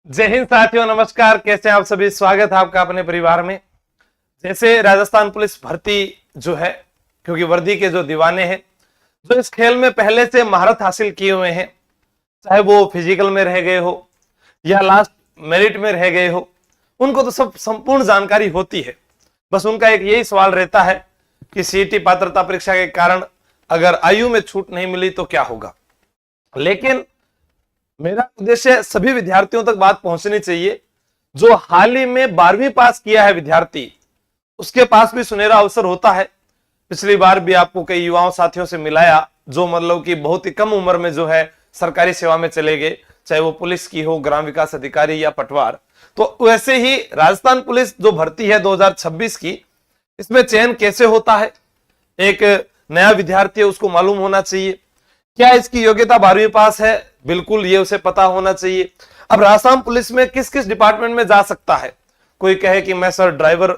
जय हिंद साथियों, नमस्कार। कैसे हैं आप सभी? स्वागत है आपका अपने परिवार में। जैसे राजस्थान पुलिस भर्ती जो है, क्योंकि वर्दी के जो दीवाने हैं, जो इस खेल में पहले से महारत हासिल किए हुए हैं, चाहे वो फिजिकल में रह गए हो या लास्ट मेरिट में रह गए हो, उनको तो सब संपूर्ण जानकारी होती है। बस उनका एक यही सवाल रहता है कि सीईटी पात्रता परीक्षा के कारण अगर आयु में छूट नहीं मिली तो क्या होगा। लेकिन मेरा उद्देश्य सभी विद्यार्थियों तक बात पहुंचनी चाहिए। जो हाल ही में 12वीं पास किया है विद्यार्थी, उसके पास भी सुनहरा अवसर होता है। पिछली बार भी आपको कई युवाओं साथियों से मिलाया जो मतलब कि बहुत ही कम उम्र में जो है सरकारी सेवा में चले गए, चाहे वो पुलिस की हो, ग्राम विकास अधिकारी या पटवार। तो वैसे ही राजस्थान पुलिस जो भर्ती है 2026 की, इसमें चयन कैसे होता है, एक नया विद्यार्थी है उसको मालूम होना चाहिए। क्या इसकी योग्यता 12वीं पास है? बिल्कुल, ये उसे पता होना चाहिए। अब राजस्थान पुलिस में किस किस डिपार्टमेंट में जा सकता है? कोई कहे कि मैं सर ड्राइवर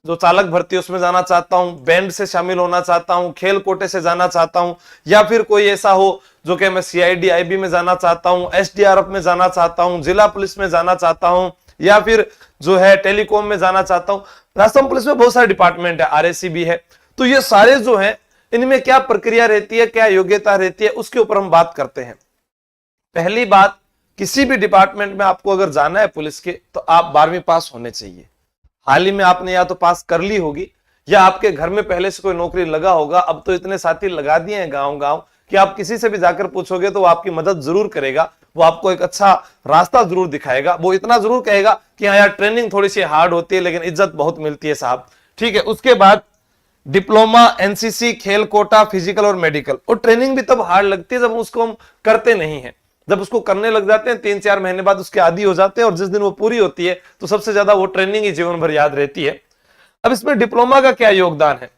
जो चालक भर्ती उसमें जाना चाहता हूं, बैंड से शामिल होना चाहता हूं, खेल कोटे से जाना चाहता हूं, या फिर कोई ऐसा हो जो कि मैं सीआईडी आईबी में जाना चाहता हूं, एसडीआरएफ में जाना चाहता हूं, जिला पुलिस में जाना चाहता हूं, या फिर जो है टेलीकॉम में जाना चाहता हूं। राजस्थान पुलिस में बहुत सारे डिपार्टमेंट है, आरएसी भी है। तो ये सारे जो है, इनमें क्या प्रक्रिया रहती है, क्या योग्यता रहती है, उसके ऊपर हम बात करते हैं। पहली बात, किसी भी डिपार्टमेंट में आपको अगर जाना है पुलिस के, तो आप 12वीं पास होने चाहिए। हाल ही में आपने या तो पास कर ली होगी या आपके घर में पहले से कोई नौकरी लगा होगा। अब तो इतने साथी लगा दिए हैं गांव गांव कि आप किसी से भी जाकर पूछोगे तो वो आपकी मदद जरूर करेगा, वो आपको एक अच्छा रास्ता जरूर दिखाएगा। वो इतना जरूर कहेगा कि हाँ यार, ट्रेनिंग थोड़ी सी हार्ड होती है लेकिन इज्जत बहुत मिलती है साहब, ठीक है। उसके बाद डिप्लोमा, एनसीसी, खेल कोटा, फिजिकल और मेडिकल। और ट्रेनिंग भी तब हार्ड लगती है जब उसको हम करते नहीं है। जब उसको करने लग जाते हैं 3-4 महीने बाद उसके आदी हो जाते हैं, और जिस दिन वो पूरी होती है तो सबसे ज्यादा वो ट्रेनिंग ही जीवन भर याद रहती है। अब इसमें डिप्लोमा का क्या योगदान है?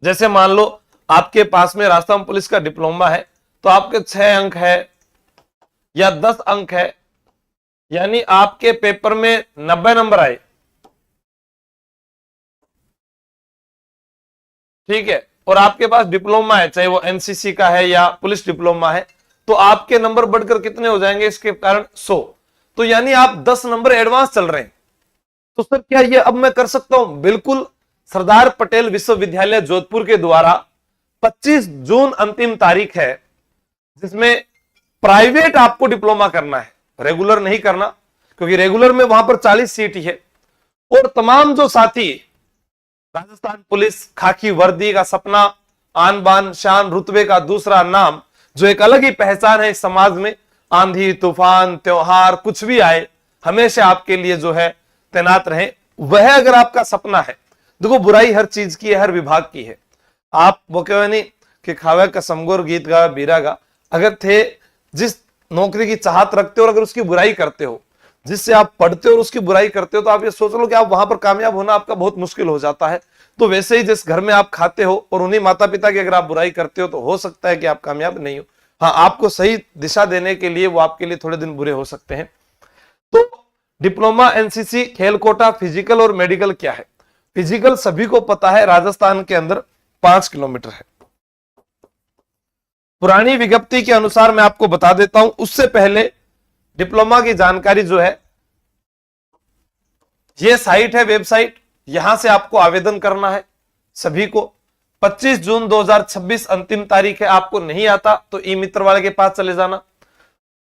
जैसे मान लो आपके पास में राजस्थान पुलिस का डिप्लोमा है, तो आपके 6 अंक है या 10 अंक है, यानी आपके पेपर में 90 नंबर आए, ठीक है, और आपके पास डिप्लोमा है, चाहे वो एनसीसी का है या पुलिस डिप्लोमा है, तो आपके नंबर बढ़कर कितने हो जाएंगे इसके कारण? 100। तो यानी आप 10 नंबर एडवांस चल रहे हैं। तो सर क्या ये अब मैं कर सकता हूं? बिल्कुल। सरदार पटेल विश्वविद्यालय जोधपुर के द्वारा 25 जून अंतिम तारीख है, जिसमें प्राइवेट आपको डिप्लोमा करना है, रेगुलर नहीं करना, क्योंकि रेगुलर में वहां पर 40 सीट ही है। और तमाम जो साथी राजस्थान पुलिस खाकी वर्दी का सपना, आन बान शान, रुतबे का दूसरा नाम, जो एक अलग ही पहचान है इस समाज में, आंधी तूफान त्योहार कुछ भी आए, हमेशा आपके लिए जो है तैनात रहे, वह अगर आपका सपना है। देखो, बुराई हर चीज की है, हर विभाग की है। आप वो कहो नहीं कि खावे का समगोर गीत गा बीरा गा, अगर थे जिस नौकरी की चाहत रखते हो और अगर उसकी बुराई करते हो, जिससे आप पढ़ते हो और उसकी बुराई करते हो, तो आप ये सोच लो कि आप वहां पर कामयाब होना आपका बहुत मुश्किल हो जाता है। तो वैसे ही जिस घर में आप खाते हो और उन्हीं माता पिता की अगर आप बुराई करते हो, तो हो सकता है कि आप कामयाब नहीं हो। हाँ, आपको सही दिशा देने के लिए वो आपके लिए थोड़े दिन बुरे हो सकते हैं। तो डिप्लोमा, एनसीसी, खेल कोटा, फिजिकल और मेडिकल क्या है? फिजिकल सभी को पता है, राजस्थान के अंदर 5 किलोमीटर है। पुरानी विज्ञप्ति के अनुसार मैं आपको बता देता हूं, उससे पहले डिप्लोमा की जानकारी जो है, ये साइट है, वेबसाइट, यहां से आपको आवेदन करना है सभी को। 25 जून 2026 अंतिम तारीख है। आपको नहीं आता तो ई मित्र वाले के पास चले जाना,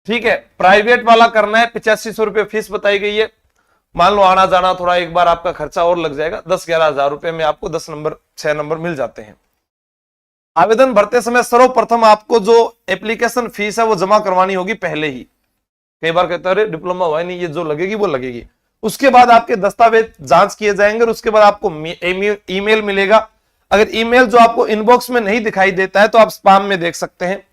ठीक है। प्राइवेट वाला करना है, 8500 रुपये फीस बताई गई है। मान लो आना जाना थोड़ा एक बार आपका खर्चा और लग जाएगा, 10-11 हजार रुपए में आपको 10 नंबर 6 नंबर मिल जाते हैं। आवेदन भरते समय सर्वप्रथम आपको जो एप्लीकेशन फीस है वो जमा करवानी होगी पहले ही। कई बार कहते हैं डिप्लोमा हुआ नहीं, ये जो लगेगी वो लगेगी। उसके बाद आपके दस्तावेज जांच किए जाएंगे और उसके बाद आपको ईमेल मिलेगा। अगर ईमेल जो आपको इनबॉक्स में नहीं दिखाई देता है तो आप स्पैम में देख सकते हैं।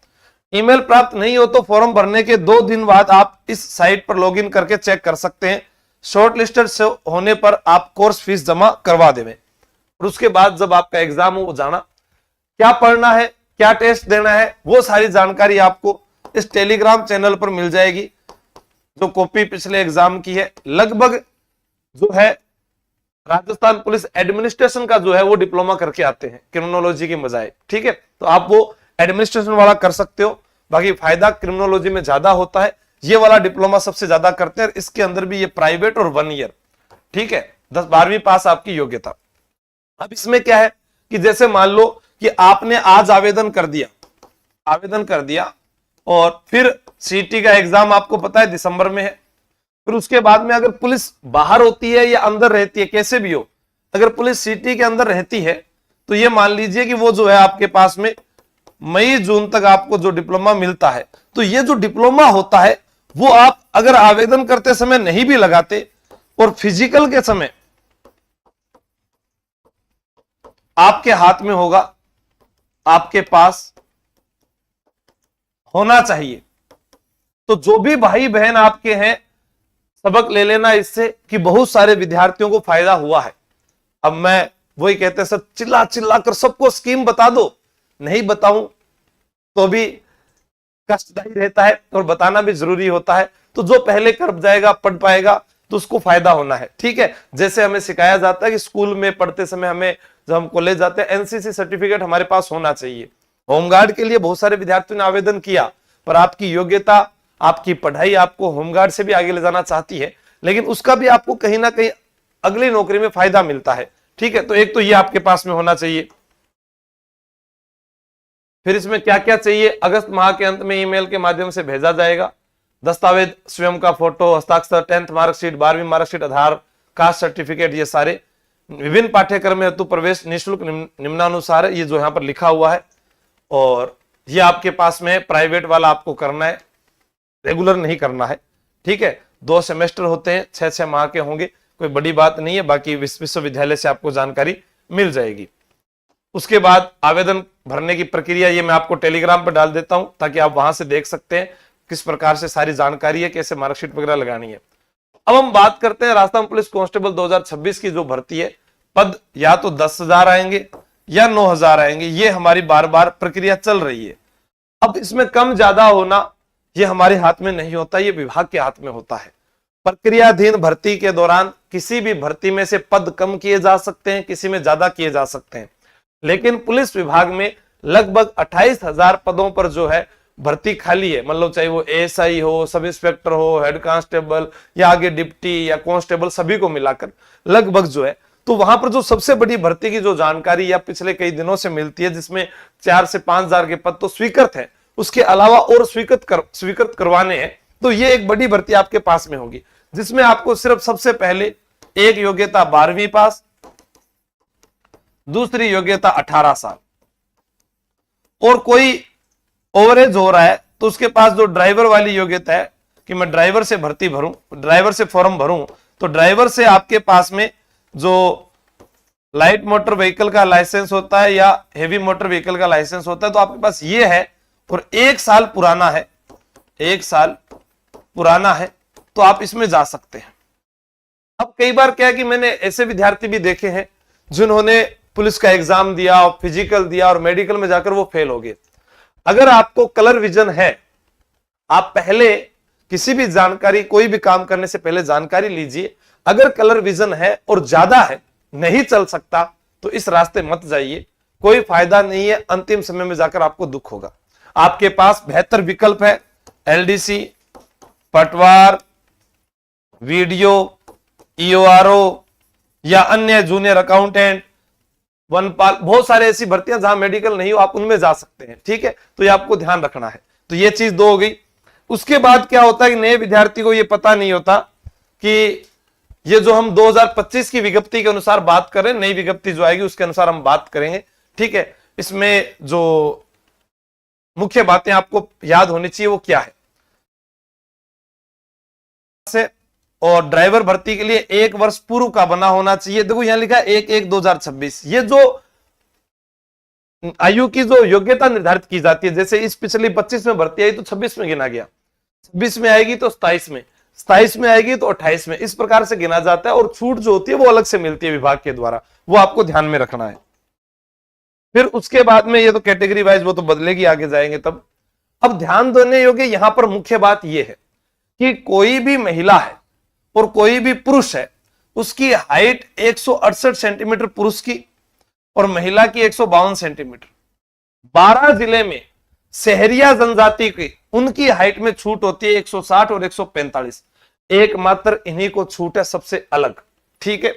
ईमेल प्राप्त नहीं हो तो फॉर्म भरने के 2 दिन बाद आप इस साइट पर लॉगिन करके चेक कर सकते हैं। शॉर्ट लिस्टेड होने पर आप कोर्स फीस जमा करवा देवें। और उसके बाद जब आपका एग्जाम हो, वो जाना क्या पढ़ना है, क्या टेस्ट देना है, वो सारी जानकारी आपको इस टेलीग्राम चैनल पर मिल जाएगी। जो कॉपी पिछले एग्जाम की है, लगभग जो है राजस्थान पुलिस एडमिनिस्ट्रेशन का जो है वो डिप्लोमा करके आते हैं क्रिमिनोलॉजी के बजाय, ठीक है। तो आप वो एडमिनिस्ट्रेशन वाला कर सकते हो। बाकी फायदा क्रिमिनोलॉजी में ज्यादा होता है, ये वाला डिप्लोमा सबसे ज्यादा करते हैं। इसके अंदर भी ये प्राइवेट और 1 ईयर, ठीक है, 10-12वीं पास आपकी योग्यता। अब इसमें क्या है कि जैसे मान लो कि आपने आज आवेदन कर दिया और फिर सीटी का एग्जाम आपको पता है दिसंबर में है। फिर उसके बाद में अगर पुलिस बाहर होती है या अंदर रहती है, कैसे भी हो, अगर पुलिस सीटी के अंदर रहती है तो ये मान लीजिए कि वो जो है आपके पास में मई जून तक आपको जो डिप्लोमा मिलता है। तो ये जो डिप्लोमा होता है वो आप अगर आवेदन करते समय नहीं भी लगाते और फिजिकल के समय आपके हाथ में होगा, आपके पास होना चाहिए। तो जो भी भाई बहन आपके हैं, सबक ले लेना इससे कि बहुत सारे विद्यार्थियों को फायदा हुआ है। अब मैं वही कहते हैं सर, चिल्ला चिल्ला कर सबको स्कीम बता दो, नहीं बताऊं तो भी कष्टदायी रहता है और बताना भी जरूरी होता है। तो जो पहले कर जाएगा, पढ़ पाएगा, तो उसको फायदा होना है, ठीक है। जैसे हमें सिखाया जाता है कि स्कूल में पढ़ते समय हमें, जब हम कॉलेज जाते हैं, एनसीसी सर्टिफिकेट हमारे पास होना चाहिए। होमगार्ड के लिए बहुत सारे विद्यार्थियों ने आवेदन किया, पर आपकी योग्यता, आपकी पढ़ाई आपको होमगार्ड से भी आगे ले जाना चाहती है, लेकिन उसका भी आपको कहीं ना कहीं अगली नौकरी में फायदा मिलता है, ठीक है। तो एक तो ये आपके पास में होना चाहिए। फिर इसमें क्या क्या चाहिए, अगस्त माह के अंत में ईमेल के माध्यम से भेजा जाएगा। दस्तावेज, स्वयं का फोटो, हस्ताक्षर, 10th मार्कशीट, 12वीं मार्कशीट, आधार, कास्ट सर्टिफिकेट, ये सारे। विभिन्न पाठ्यक्रम हेतु प्रवेश निःशुल्क निम्नानुसार है, ये जो यहाँ पर लिखा हुआ है। और ये आपके पास में प्राइवेट वाला आपको करना है, रेगुलर नहीं करना है, ठीक है। 2 सेमेस्टर होते हैं, 6-6 माह के होंगे, कोई बड़ी बात नहीं है। बाकी विश्वविद्यालय से आपको जानकारी मिल जाएगी। उसके बाद आवेदन भरने की प्रक्रिया ये मैं आपको टेलीग्राम पर डाल देता हूं, ताकि आप वहां से देख सकते हैं किस प्रकार से सारी जानकारी है, कैसे मार्कशीट वगैरह लगानी है। अब हम बात करते हैं राजस्थान पुलिस कांस्टेबल 2026 की जो भर्ती है। पद या तो 10,000 आएंगे या 9,000 आएंगे, ये हमारी बार बार प्रक्रिया चल रही है। अब इसमें कम ज्यादा होना ये हमारे हाथ में नहीं होता, ये विभाग के हाथ में होता है। प्रक्रियाधीन भर्ती के दौरान किसी भी भर्ती में से पद कम किए जा सकते हैं, किसी में ज्यादा किए जा सकते हैं, लेकिन पुलिस विभाग में लगभग 28,000 पदों पर जो है भर्ती खाली है। मतलब चाहे वो एएसआई हो, सब इंस्पेक्टर हो, हेड कांस्टेबल या आगे डिप्टी या कांस्टेबल, सभी को मिलाकर लगभग जो है। तो वहां पर जो सबसे बड़ी भर्ती की जो जानकारी या पिछले कई दिनों से मिलती है, जिसमें 4 से 5,000 के पद तो स्वीकृत है, उसके अलावा और स्वीकृत करवाने हैं। तो ये एक बड़ी भर्ती आपके पास में होगी, जिसमें आपको सिर्फ सबसे पहले एक योग्यता 12वीं पास, दूसरी योग्यता 18 साल, और कोई ओवरेज हो रहा है तो उसके पास जो ड्राइवर वाली योग्यता है कि मैं ड्राइवर से भर्ती भरूं, ड्राइवर से फॉर्म भरूं, तो ड्राइवर से आपके पास में जो लाइट मोटर व्हीकल का लाइसेंस होता है या हेवी मोटर व्हीकल का लाइसेंस होता है, तो आपके पास ये है और 1 साल पुराना है, 1 साल पुराना है, तो आप इसमें जा सकते हैं। अब कई बार क्या है कि मैंने ऐसे विद्यार्थी भी देखे हैं जिन्होंने पुलिस का एग्जाम दिया और फिजिकल दिया और मेडिकल में जाकर वो फेल हो गए। अगर आपको कलर विजन है, आप पहले किसी भी जानकारी, कोई भी काम करने से पहले जानकारी लीजिए। अगर कलर विजन है और ज्यादा है, नहीं चल सकता, तो इस रास्ते मत जाइए, कोई फायदा नहीं है, अंतिम समय में जाकर आपको दुख होगा। आपके पास बेहतर विकल्प है, एलडीसी, पटवार, वीडियो, ईओआरओ या अन्य जूनियर अकाउंटेंट, वनपाल, बहुत सारे ऐसी भर्तियां जहां मेडिकल नहीं हो, आप उनमें जा सकते हैं, ठीक है। तो ये आपको ध्यान रखना है। तो ये चीज 2 हो गई। उसके बाद क्या होता है कि नए विद्यार्थी को ये पता नहीं होता कि ये जो हम 2025 की विज्ञप्ति के अनुसार बात कर रहे हैं, नई विज्ञप्ति जो आएगी उसके अनुसार हम बात करेंगे, ठीक है। इसमें जो मुख्य बातें आपको याद होनी चाहिए वो क्या है, और ड्राइवर भर्ती के लिए 1 वर्ष पूर्व का बना होना चाहिए। देखो यहां लिखा है 1/1/2026। ये जो आयु की जो योग्यता निर्धारित की जाती है, जैसे इस पिछली 25 में भर्ती आई तो 26 में गिना गया, 26 में आएगी तो 27 में, 27 में आएगी तो 28 में, इस प्रकार से गिना जाता है। और छूट जो होती है वो अलग से मिलती है विभाग के द्वारा, वो आपको ध्यान में रखना है। फिर उसके बाद में ये तो कैटेगरी वाइज वो तो बदलेगी, आगे जाएंगे तब। अब ध्यान देने योग्य यहां पर मुख्य बात यह है कि कोई भी महिला है और कोई भी पुरुष है, उसकी हाइट 168 सेंटीमीटर पुरुष की और महिला की 152 सेंटीमीटर। 12 जिले में शहरिया जनजाति की उनकी हाइट में छूट होती है 160 और 145, एकमात्र इन्हीं को छूट है सबसे अलग। ठीक है,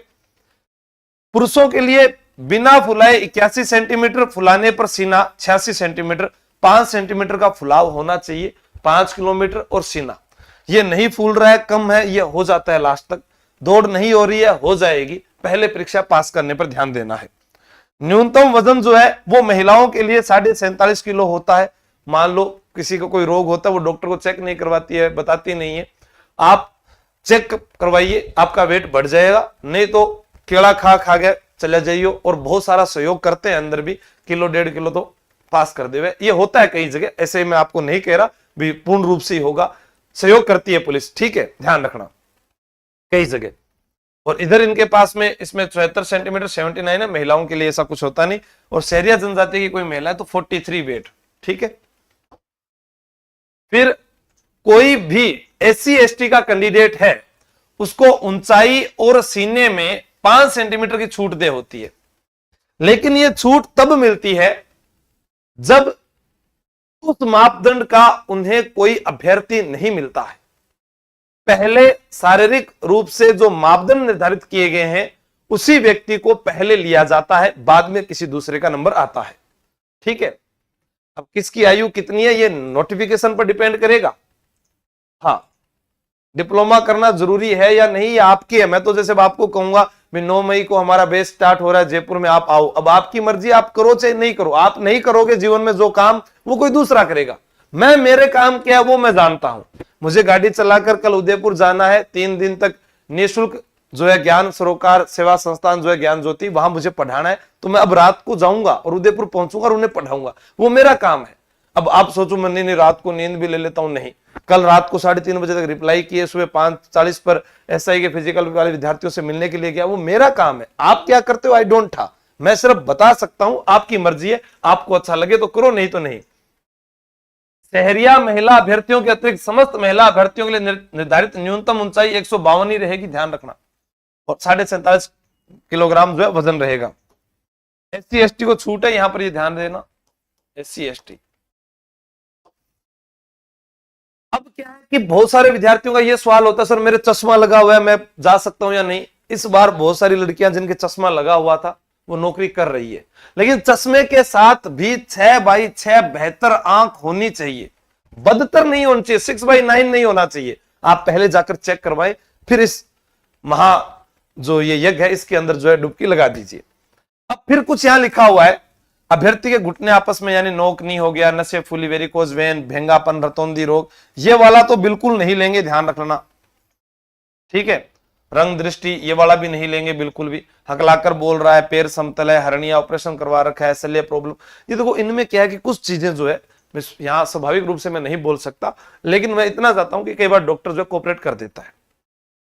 पुरुषों के लिए बिना फुलाए 81 सेंटीमीटर, फुलाने पर सीना 86 सेंटीमीटर, 5 सेंटीमीटर का फुलाव होना चाहिए, 5 किलोमीटर, और सीना ये नहीं फूल रहा है, कम है, ये हो जाता है लास्ट तक। दौड़ नहीं हो रही है, हो जाएगी, पहले परीक्षा पास करने पर ध्यान देना है। न्यूनतम वजन जो है वो महिलाओं के लिए 47.5 किलो होता है। मान लो किसी को कोई रोग होता है, वो डॉक्टर को चेक नहीं करवाती है, बताती नहीं है, आप चेक करवाइए, आपका वेट बढ़ जाएगा। नहीं तो केला खा गए चले जाइए, और बहुत सारा सहयोग करते हैं अंदर भी, किलो 1.5 किलो तो पास कर देवे, ये होता है कई जगह, ऐसे मैं आपको नहीं कह रहा भी पूर्ण रूप से ही होगा, सहयोग करती है पुलिस। ठीक है, ध्यान रखना कई जगह। और इधर इनके पास में इसमें 74 सेंटीमीटर 79 है, महिलाओं के लिए ऐसा कुछ होता नहीं। और शहरिया जनजाति की कोई महिला है तो 43 वेट। ठीक है, फिर कोई भी SC ST का कैंडिडेट है उसको ऊंचाई और सीने में 5 सेंटीमीटर की छूट दे होती है, लेकिन यह छूट तब मिलती है जब उस मापदंड का उन्हें कोई अभ्यर्थी नहीं मिलता है। पहले शारीरिक रूप से जो मापदंड निर्धारित किए गए हैं उसी व्यक्ति को पहले लिया जाता है, बाद में किसी दूसरे का नंबर आता है। ठीक है, अब किसकी आयु कितनी है ये नोटिफिकेशन पर डिपेंड करेगा। हाँ, डिप्लोमा करना जरूरी है या नहीं, या आपकी है। मैं तो जैसे आपको कहूंगा 9 मई को हमारा बेस स्टार्ट हो रहा है जयपुर में, आप आओ। अब आपकी मर्जी, आप करो चाहे नहीं करो। आप नहीं करोगे जीवन में जो काम, वो कोई दूसरा करेगा। मैं मेरे काम क्या है वो मैं जानता हूं। मुझे गाड़ी चलाकर कल उदयपुर जाना है, 3 दिन तक निःशुल्क जो है ज्ञान सरोकार सेवा संस्थान जो है ज्ञान ज्योति, वहां मुझे पढ़ाना है, तो मैं अब रात को जाऊंगा और उदयपुर पहुंचूंगा और उन्हें पढ़ाऊंगा, वो मेरा काम है। अब आप सोचो मैं नहीं रात को नींद भी ले लेता हूं, नहीं। कल रात को 3:30 बजे तक रिप्लाई किए, सुबह 5:40 पर SI के फिजिकल वाले विद्यार्थियों से मिलने के लिए गया, वो मेरा काम है। आप क्या करते हो आई डोंट था, मैं सिर्फ बता सकता हूं, आपकी मर्जी है, आपको अच्छा लगे तो करो, नहीं तो नहीं। शहरिया महिला अभ्यर्थियों के अतिरिक्त समस्त महिला अभ्यर्थियों के लिए निर्धारित न्यूनतम ऊंचाई 152 ही रहेगी, ध्यान रखना, और 47.5 किलोग्राम जो है वजन रहेगा। SC ST को छूट है, यहां पर ये ध्यान देना, SC ST। अब क्या है कि बहुत सारे विद्यार्थियों का ये सवाल होता है, सर मेरे चश्मा लगा हुआ है, मैं जा सकता हूं या नहीं। इस बार बहुत सारी लड़कियां जिनके चश्मा लगा हुआ था वो नौकरी कर रही है, लेकिन चश्मे के साथ भी 6/6 बेहतर आंख होनी चाहिए, बदतर नहीं होनी चाहिए, 6/9 नहीं होना चाहिए। आप पहले जाकर चेक करवाएं, फिर इस महा जो ये यज्ञ है इसके अंदर जो है डुबकी लगा दीजिए। अब फिर कुछ यहां लिखा हुआ है, अभ्यर्थी के घुटने आपस में यानी नोक नहीं हो गया, नशे फूली वेरिकोज वेन, भेंगापन, रतौंधी रोग, ये वाला तो बिल्कुल नहीं लेंगे, ध्यान रखना। ठीक है, रंग दृष्टि ये वाला भी नहीं लेंगे बिल्कुल भी। हकलाकर बोल रहा है, पैर समतल है, हर्निया ऑपरेशन करवा रखा है, शल्य प्रॉब्लम, ये देखो इनमें क्या है कि कुछ चीजें जो है यहाँ स्वाभाविक रूप से मैं नहीं बोल सकता, लेकिन मैं इतना चाहता हूं कि कई बार डॉक्टर जो कोऑपरेट कर देता है,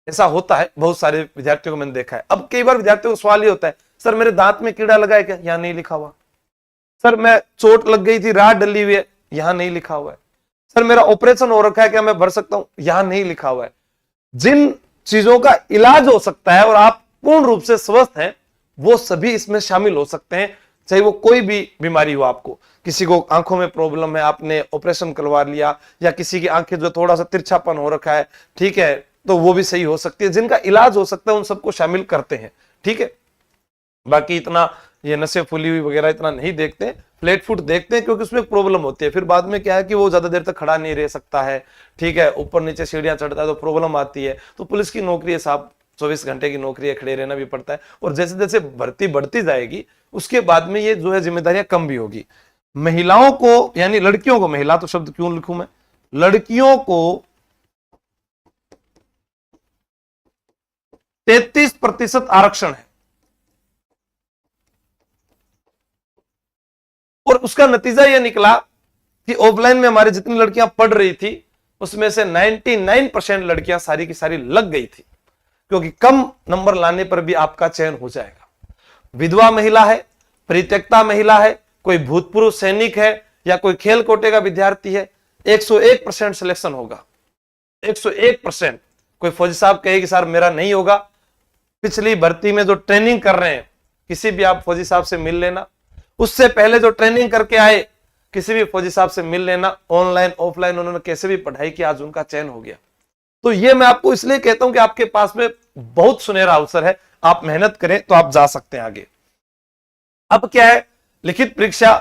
ऐसा होता है बहुत सारे विद्यार्थियों को मैंने देखा है। अब कई बार विद्यार्थियों को सवाल ये होता है, सर मेरे दांत में कीड़ा लगा है क्या, यहाँ नहीं लिखा हुआ। सर मैं चोट लग गई थी, रात डली हुई है, यहां नहीं लिखा हुआ है। सर मेरा ऑपरेशन हो रखा है, क्या मैं भर सकता हूं, यहां नहीं लिखा हुआ है। जिन चीजों का इलाज हो सकता है और आप पूर्ण रूप से स्वस्थ हैं, वो सभी इसमें शामिल हो सकते हैं, चाहे वो कोई भी बीमारी हो। आपको किसी को आंखों में प्रॉब्लम है, आपने ऑपरेशन करवा लिया, या किसी की आंखें जो थोड़ा सा तिरछापन हो रखा है, ठीक है, तो वो भी सही हो सकती है। जिनका इलाज हो सकता है उन सबको शामिल करते हैं। ठीक है, बाकी इतना ये नशे फूली हुई वगैरह इतना नहीं देखते, फ्लैट फुट देखते हैं, क्योंकि उसमें प्रॉब्लम होती है। फिर बाद में क्या है कि वो ज्यादा देर तक खड़ा नहीं रह सकता है, ठीक है, ऊपर नीचे सीढ़ियां चढ़ता है तो प्रॉब्लम आती है। तो पुलिस की नौकरी है साहब, 24 घंटे की नौकरी है, खड़े रहना भी पड़ता है। और जैसे जैसे भर्ती बढ़ती जाएगी उसके बाद में ये जो है जिम्मेदारियां कम भी होगी। महिलाओं को यानी लड़कियों को, महिला तो शब्द क्यों लिखूं मैं, लड़कियों को 33% आरक्षण है, और उसका नतीजा यह निकला कि ऑफलाइन में हमारी जितनी लड़कियां पढ़ रही थी उसमें से 99% लड़कियां सारी की सारी लग गई थी, क्योंकि कम नंबर लाने पर भी आपका चयन हो जाएगा। विधवा महिला है, परित्यक्ता महिला है, कोई भूतपूर्व सैनिक है, या कोई खेल कोटे का विद्यार्थी है, 101% सिलेक्शन होगा, 101%। कोई फौजी साहब कहे कि सर मेरा नहीं होगा, पिछली भर्ती में जो ट्रेनिंग कर रहे हैं, किसी भी आप फौजी साहब से मिल लेना, उससे पहले जो ट्रेनिंग करके आए किसी भी फौजी साहब से मिल लेना, ऑनलाइन ऑफलाइन उन्होंने कैसे भी पढ़ाई की, आज उनका चयन हो गया। तो ये मैं आपको इसलिए कहता हूं कि आपके पास में बहुत सुनहरा अवसर है, आप मेहनत करें तो आप जा सकते हैं आगे। अब क्या है, लिखित परीक्षा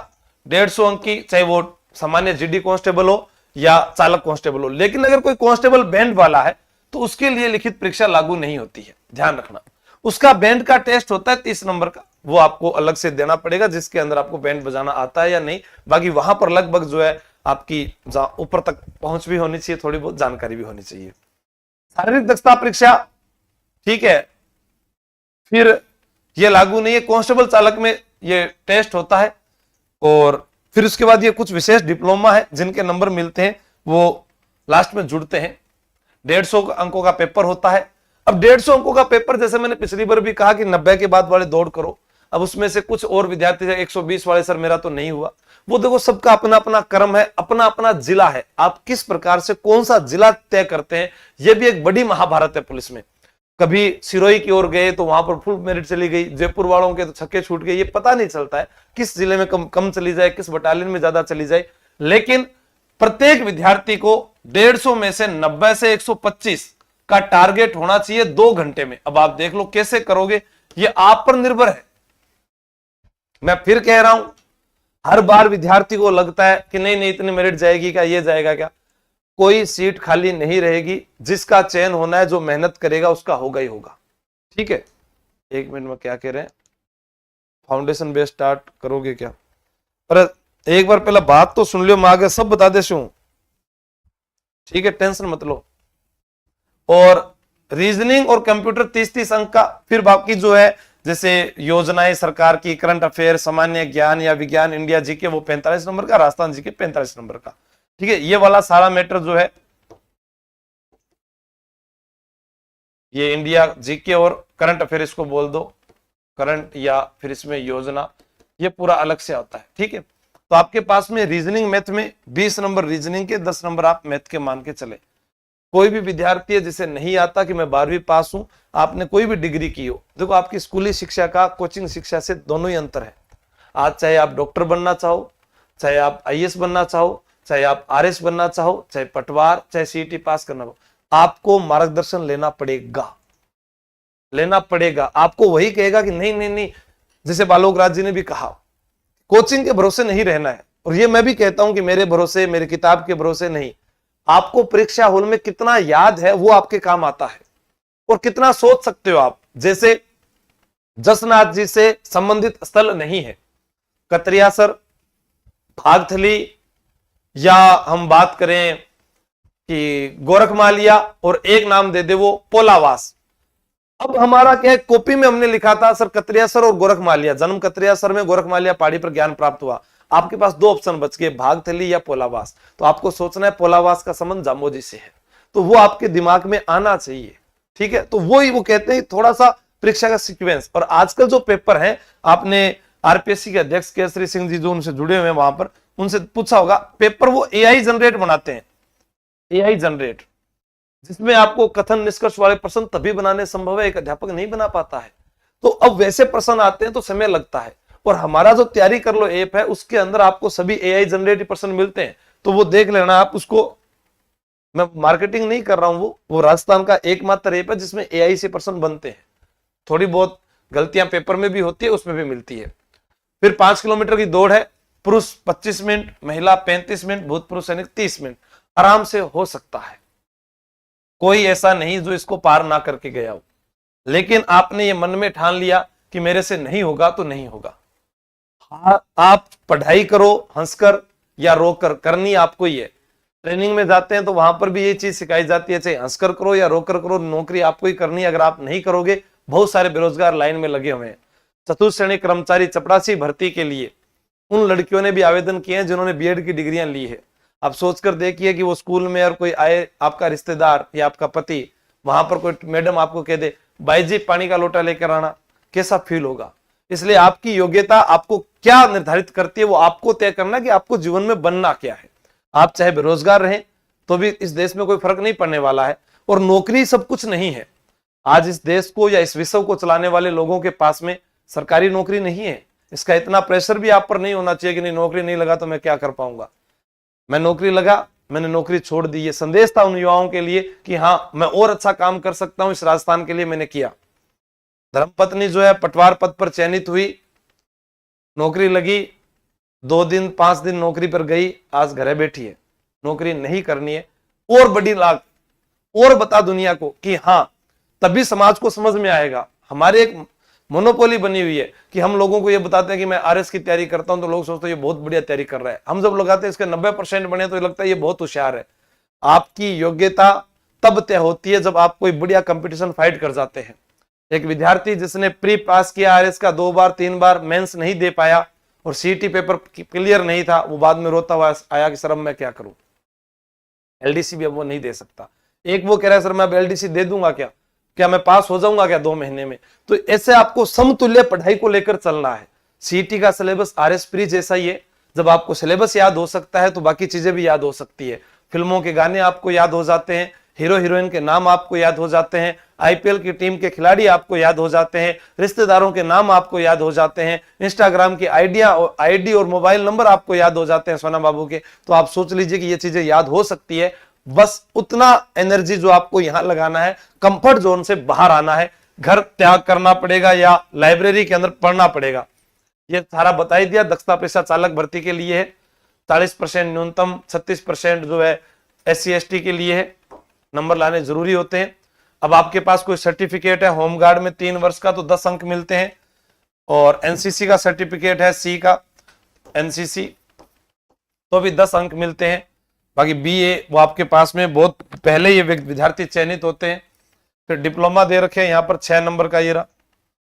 150 अंक की, चाहे वो सामान्य जीडी कांस्टेबल हो या चालक कांस्टेबल हो। लेकिन अगर कोई कांस्टेबल बैंड वाला है तो उसके लिए लिखित परीक्षा लागू नहीं होती है, ध्यान रखना। उसका बैंड का टेस्ट होता है 30 नंबर का, वो आपको अलग से देना पड़ेगा, जिसके अंदर आपको बैंड बजाना आता है या नहीं। बाकी वहां पर लगभग जो है आपकी ऊपर तक पहुंच भी होनी चाहिए, थोड़ी बहुत जानकारी भी होनी चाहिए। शारीरिक दक्षता परीक्षा, ठीक है, फिर ये लागू नहीं है। कांस्टेबल चालक में ये टेस्ट होता है, और फिर उसके बाद ये कुछ विशेष डिप्लोमा है जिनके नंबर मिलते हैं, वो लास्ट में जुड़ते हैं। 150 अंकों का पेपर होता है। अब 150 अंकों का पेपर, जैसे मैंने पिछली बार भी कहा कि 90 के बाद वाले दौड़ करो। अब उसमें से कुछ और विद्यार्थी 120 वाले, सर मेरा तो नहीं हुआ, वो देखो सबका अपना अपना क्रम है, अपना अपना जिला है। आप किस प्रकार से कौन सा जिला तय करते हैं, यह भी एक बड़ी महाभारत है पुलिस में। कभी सिरोही की ओर गए तो वहां पर फुल मेरिट चली गई, जयपुर वालों के तो छक्के छूट गए, ये पता नहीं चलता है किस जिले में कम चली जाए, किस बटालियन में ज्यादा चली जाए। लेकिन प्रत्येक विद्यार्थी को 150 में से 90 से 125 का टारगेट होना चाहिए 2 घंटे में। अब आप देख लो कैसे करोगे, ये आप पर निर्भर है। मैं फिर कह रहा हूं, हर बार विद्यार्थी को लगता है कि नहीं नहीं इतनी मेरिट जाएगी क्या, ये जाएगा क्या, कोई सीट खाली नहीं रहेगी। जिसका चयन होना है, जो मेहनत करेगा उसका होगा ही होगा, ठीक है। 1 मिनट में क्या कह रहे हैं, फाउंडेशन बेस स्टार्ट करोगे क्या? पर एक बार पहले बात तो सुन लियो, मैं आगे सब बता दे हूं, ठीक है, टेंशन मत लो। और रीजनिंग और कंप्यूटर 30-30 अंक का, फिर बाकी जो है जैसे योजनाएं सरकार की, करंट अफेयर, सामान्य ज्ञान या विज्ञान, इंडिया जीके वो 45 नंबर का, राजस्थान जीके 45 नंबर का, ठीक है। ये वाला सारा मैटर जो है, ये इंडिया जीके और करंट अफेयर इसको बोल दो, करंट या फिर इसमें योजना, ये पूरा अलग से आता है, ठीक है। तो आपके पास में रीजनिंग मैथ में 20 नंबर रीजनिंग के, 10 नंबर आप मैथ के मान के चले। कोई भी विद्यार्थी है जिसे नहीं आता कि मैं 12वीं पास हूं, आपने कोई भी डिग्री की हो, देखो आपकी स्कूली शिक्षा का कोचिंग शिक्षा से दोनों ही अंतर है। आज चाहे आप डॉक्टर बनना चाहो, चाहे आप आईएएस बनना चाहो, चाहे आप आरएस बनना चाहो, चाहे पटवार, चाहे सीईटी पास करना हो, आपको मार्गदर्शन लेना पड़ेगा। आपको वही कहेगा कि नहीं नहीं नहीं, जैसे बालोक राज जी ने भी कहा, कोचिंग के भरोसे नहीं रहना है। और ये मैं भी कहता हूं कि मेरे भरोसे, मेरी किताब के भरोसे नहीं, आपको परीक्षा हॉल में कितना याद है वो आपके काम आता है, और कितना सोच सकते हो आप। जैसे जसनाथ जी से संबंधित स्थल नहीं है, कतरियासर, भागथली, या हम बात करें कि गोरखमालिया, और एक नाम दे दे वो पोलावास। अब हमारा क्या है, कॉपी में हमने लिखा था सर कतरियासर और गोरखमालिया, जन्म कतरियासर में, गोरखमालिया पहाड़ी पर ज्ञान प्राप्त हुआ। आपके पास 2 ऑप्शन बच गए, भागथली या पोलावास। तो आपको सोचना है पोलावास का संबंध जामोजी से है, तो वो आपके दिमाग में आना चाहिए, ठीक है। तो वो कहते हैं थोड़ा सा परीक्षा का सीक्वेंस। और आजकल जो पेपर है, आपने आरपीएससी के अध्यक्ष केसरी सिंह जी जो उनसे जुड़े हुए हैं वहां पर, उनसे पूछा होगा, पेपर वो एआई जनरेट बनाते हैं, एआई जनरेट, जिसमें आपको कथन निष्कर्ष वाले प्रश्न तभी बनाने संभव है, एक अध्यापक नहीं बना पाता है। तो अब वैसे प्रश्न आते हैं तो समय लगता है। और हमारा जो तैयारी कर लो ऐप है, उसके अंदर आपको सभी एआई जनरेटेड प्रश्न मिलते हैं, तो वो देख लेना आप उसको। मैं मार्केटिंग नहीं कर रहा हूं, वो राजस्थान का एकमात्र ऐप है जिसमें एआई से प्रश्न बनते हैं। थोड़ी बहुत गलतियां पेपर में भी होती है, उसमें भी मिलती है। फिर 5 किलोमीटर की दौड़ है, पुरुष 25 मिनट, महिला 35 मिनट, भूतपूर्व सैनिक 30 मिनट, आराम से हो सकता है। कोई ऐसा नहीं जो इसको पार ना करके गया हो। लेकिन आपने ये मन में ठान लिया कि मेरे से नहीं होगा तो नहीं होगा। आप पढ़ाई करो हंसकर या रोकर, करनी आपको ही है। ट्रेनिंग में जाते हैं तो वहां पर भी ये चीज सिखाई जाती है, चाहे हंसकर करो या रोकर करो, नौकरी आपको ही करनी है। अगर आप नहीं करोगे, बहुत सारे बेरोजगार लाइन में लगे हुए हैं। चतुर्थ श्रेणी कर्मचारी चपरासी भर्ती के लिए उन लड़कियों ने भी आवेदन किए हैं जिन्होंने बीएड की डिग्रियां ली है। आप सोचकर देखिए कि वो स्कूल में और कोई आए, आपका रिश्तेदार या आपका पति, वहां पर कोई मैडम आपको कह दे भाई जी पानी का लोटा लेकर आना, कैसा फील होगा। इसलिए आपकी योग्यता आपको क्या निर्धारित करती है, वो आपको तय करना कि आपको जीवन में बनना क्या है। आप चाहे बेरोजगार रहें तो भी इस देश में कोई फर्क नहीं पड़ने वाला है। और नौकरी सब कुछ नहीं है। आज इस देश को या इस विश्व को चलाने वाले लोगों के पास में सरकारी नौकरी नहीं है। इसका इतना प्रेशर भी आप पर नहीं होना चाहिए कि नहीं नौकरी नहीं लगा तो मैं क्या कर पाऊंगा। मैं नौकरी लगा, मैंने नौकरी छोड़ दी। ये संदेश था उन युवाओं के लिए कि हाँ मैं और अच्छा काम कर सकता हूं, इस राजस्थान के लिए मैंने किया। धर्मपत्नी जो है पटवार पद पर चयनित हुई, नौकरी लगी, 2 दिन 5 दिन नौकरी पर गई, आज घरे बैठी है। नौकरी नहीं करनी है, और बड़ी लाख और बता दुनिया को कि हाँ, तभी समाज को समझ में आएगा। हमारे एक मोनोपोली बनी हुई है कि हम लोगों को ये बताते हैं कि मैं आरएस की तैयारी करता हूं तो लोग सोचते हैं ये बहुत बढ़िया तैयारी कर रहा है। हम जब लगाते हैं इसके 90% बने तो ये लगता है ये बहुत होशियार है। आपकी योग्यता तब तय होती है जब आप कोई बढ़िया कंपटीशन फाइट कर जाते हैं। एक विद्यार्थी जिसने प्री पास किया आरएस का 2 बार 3 बार, मेंस नहीं दे पाया और सीईटी पेपर क्लियर नहीं था, वो बाद में रोता हुआ आया कि सर अब मैं क्या करूं। एलडीसी भी अब वो नहीं दे सकता। एक वो कह रहा है सर मैं अब एलडीसी दे दूंगा क्या मैं पास हो जाऊंगा क्या 2 महीने में। तो ऐसे आपको समतुल्य पढ़ाई को लेकर चलना है। सीईटी का सिलेबस आरएस प्री जैसा ही है। जब आपको सिलेबस याद हो सकता है तो बाकी चीजें भी याद हो सकती है। फिल्मों के गाने आपको याद हो जाते हैं, हीरो हीरोइन के नाम आपको याद हो जाते हैं, आईपीएल की टीम के खिलाड़ी आपको याद हो जाते हैं, रिश्तेदारों के नाम आपको याद हो जाते हैं, इंस्टाग्राम की आईडी और मोबाइल नंबर आपको याद हो जाते हैं सोना बाबू के। तो आप सोच लीजिए कि ये चीजें याद हो सकती है। बस उतना एनर्जी जो आपको यहां लगाना है, कंफर्ट जोन से बाहर आना है। घर त्याग करना पड़ेगा या लाइब्रेरी के अंदर पढ़ना पड़ेगा, ये सारा बता ही दिया। दक्षता पेशा चालक भर्ती के लिए है 40% न्यूनतम, 36% जो है SC ST के लिए है। नंबर लाने जरूरी होते हैं। अब आपके पास कोई सर्टिफिकेट है होमगार्ड में 3 वर्ष का तो 10 अंक मिलते हैं, और एनसीसी का सर्टिफिकेट है सी का एनसीसी तो भी 10 अंक मिलते हैं। बाकी बीए वो आपके पास में बहुत पहले ये विद्यार्थी चयनित होते हैं। फिर डिप्लोमा दे रखे हैं यहाँ पर 6 नंबर का ये रहा,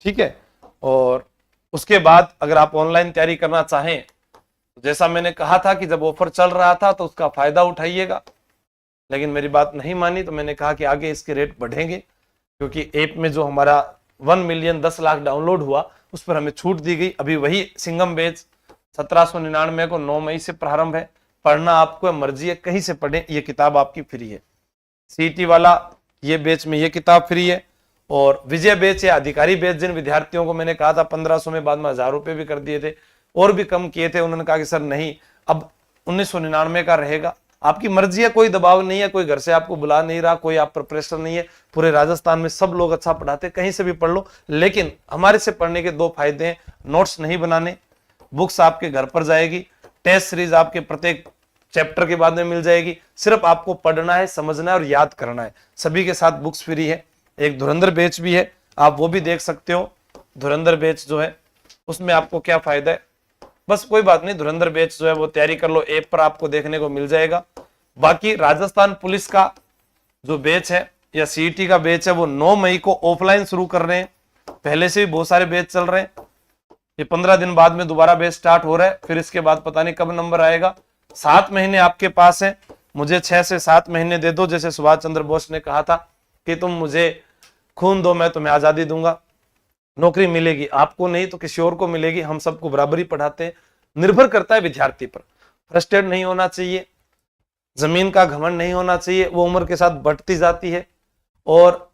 ठीक है। और उसके बाद अगर आप ऑनलाइन तैयारी करना चाहें, जैसा मैंने कहा था कि जब ऑफर चल रहा था तो उसका फायदा उठाइएगा, लेकिन मेरी बात नहीं मानी तो मैंने कहा कि आगे इसके रेट बढ़ेंगे, क्योंकि ऐप में जो हमारा 1 मिलियन 10 लाख डाउनलोड हुआ उस पर हमें छूट दी गई। अभी वही सिंगम बैच 1799 को 9 मई से प्रारंभ है। पढ़ना आपको मर्जी है, कहीं से पढ़ें, ये किताब आपकी फ्री है। सीईटी वाला ये बैच में ये किताब फ्री है। और विजय बैच या अधिकारी बैच जिन विद्यार्थियों को मैंने कहा था 1500 में, बाद में 1000 रुपए भी कर दिए थे और भी कम किए थे, उन्होंने कहा कि सर नहीं अब 1999 का रहेगा। आपकी मर्जी है, कोई दबाव नहीं है, कोई घर से आपको बुला नहीं रहा, कोई आप पर प्रेशर नहीं है। पूरे राजस्थान में सब लोग अच्छा पढ़ाते, कहीं से भी पढ़ लो। लेकिन हमारे से पढ़ने के 2 फायदे हैं, नोट्स नहीं बनाने, बुक्स आपके घर पर जाएगी, टेस्ट सीरीज आपके प्रत्येक चैप्टर के बाद में मिल जाएगी। सिर्फ आपको पढ़ना है, समझना है और याद करना है। सभी के साथ बुक्स फ्री है। एक धुरंधर बैच भी है, आप वो भी देख सकते हो। धुरंधर बैच जो है उसमें आपको क्या फायदा है, बस कोई बात नहीं, धुरंधर बैच जो है वो तैयारी कर लो, ऐप पर आपको देखने को मिल जाएगा। बाकी राजस्थान पुलिस का जो बैच है या सीईटी का बैच है वो 9 मई को ऑफलाइन शुरू कर रहे हैं। पहले से भी बहुत सारे बैच चल रहे हैं, ये 15 दिन बाद में दोबारा बैच स्टार्ट हो रहा है। फिर इसके बाद पता नहीं कब नंबर आएगा। 7 महीने आपके पास है, मुझे 6 से 7 महीने दे दो। जैसे सुभाष चंद्र बोस ने कहा था कि तुम मुझे खून दो, मैं तुम्हें आजादी दूंगा। नौकरी मिलेगी, आपको नहीं तो किसी और को मिलेगी। हम सबको बराबरी पढ़ाते हैं। निर्भर करता है विद्यार्थी पर। फ्रस्ट्रेट नहीं होना चाहिए, जमीन का घमंड नहीं होना चाहिए, वो उम्र के साथ बढ़ती जाती है। और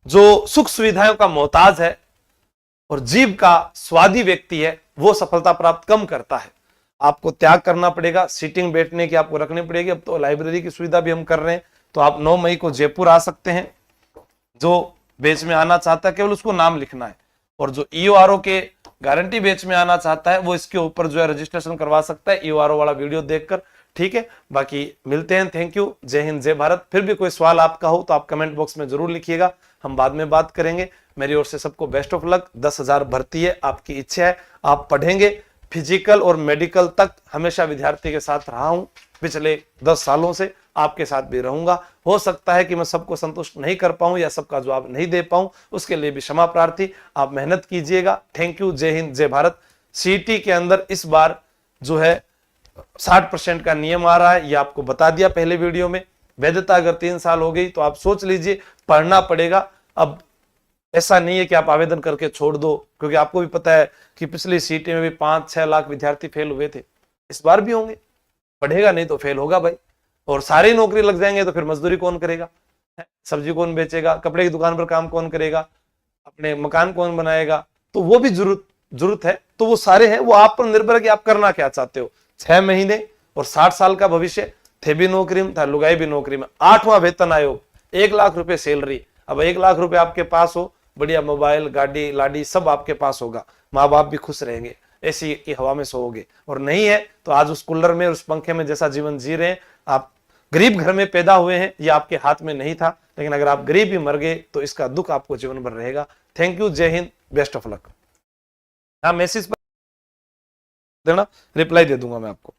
जो सुख सुविधाओं का मोहताज है और जीव का स्वादी व्यक्ति है वो सफलता प्राप्त कम करता है। आपको त्याग करना पड़ेगा, सीटिंग बैठने की आपको रखनी पड़ेगी। अब तो लाइब्रेरी की सुविधा भी हम कर रहे हैं, तो आप 9 मई को जयपुर आ सकते हैं। जो बैच में आना चाहता है केवल उसको नाम लिखना है, और जो ईओआरओ के गारंटी बैच में आना चाहता है वो इसके ऊपर जो है रजिस्ट्रेशन करवा सकता है ईओआरओ वाला वीडियो देखकर, ठीक है। बाकी मिलते हैं, थैंक यू, जय हिंद जय भारत। फिर भी कोई सवाल आपका हो तो आप कमेंट बॉक्स में जरूर लिखिएगा, हम बाद में बात करेंगे। मेरी ओर से सबको बेस्ट ऑफ लक। 10,000 भर्ती है, आपकी इच्छा है, आप पढ़ेंगे। फिजिकल और मेडिकल तक हमेशा विद्यार्थी के साथ रहा हूं, पिछले 10 सालों से आपके साथ भी रहूंगा। हो सकता है कि मैं सबको संतुष्ट नहीं कर पाऊं या सबका जवाब नहीं दे पाऊं, उसके लिए भी क्षमा प्रार्थी। आप मेहनत कीजिएगा। थैंक यू, जय हिंद जय भारत। सीईटी के अंदर इस बार जो है 60% का नियम आ रहा है, ये आपको बता दिया पहले वीडियो में। वैधता अगर 3 साल हो गई तो आप सोच लीजिए, पढ़ना पड़ेगा। अब ऐसा नहीं है कि आप आवेदन करके छोड़ दो, क्योंकि आपको भी पता है कि पिछली सीईटी में भी 5-6 लाख विद्यार्थी फेल हुए थे, इस बार भी होंगे। पढ़ेगा नहीं तो फेल होगा भाई। और सारी नौकरी लग जाएंगे तो फिर मजदूरी कौन करेगा, सब्जी कौन बेचेगा, कपड़े की दुकान पर काम कौन करेगा, अपने मकान कौन बनाएगा। तो वो भी जरूरत जरूरत है, तो वो सारे हैं, वो आप पर निर्भर है कि आप करना क्या चाहते हो। 6 महीने और 60 साल का भविष्य, थे भी नौकरी में, था लुगाई भी नौकरी में। 8वां वेतन आयोग, 1 लाख रुपए सैलरी। अब 1 लाख रुपए आपके पास हो, बढ़िया मोबाइल, गाड़ी, लाडी सब आपके पास होगा, माँ बाप भी खुश रहेंगे, ऐसी की हवा में सोओगे। और नहीं है तो आज उस कूलर में, उस पंखे में जैसा जीवन जी रहे हैं, आप गरीब घर में पैदा हुए हैं, ये आपके हाथ में नहीं था, लेकिन अगर आप गरीब ही मर गए तो इसका दुख आपको जीवन भर रहेगा। थैंक यू, जय हिंद, बेस्ट ऑफ लक। हाँ, मैसेज पर देना, रिप्लाई दे दूंगा मैं आपको।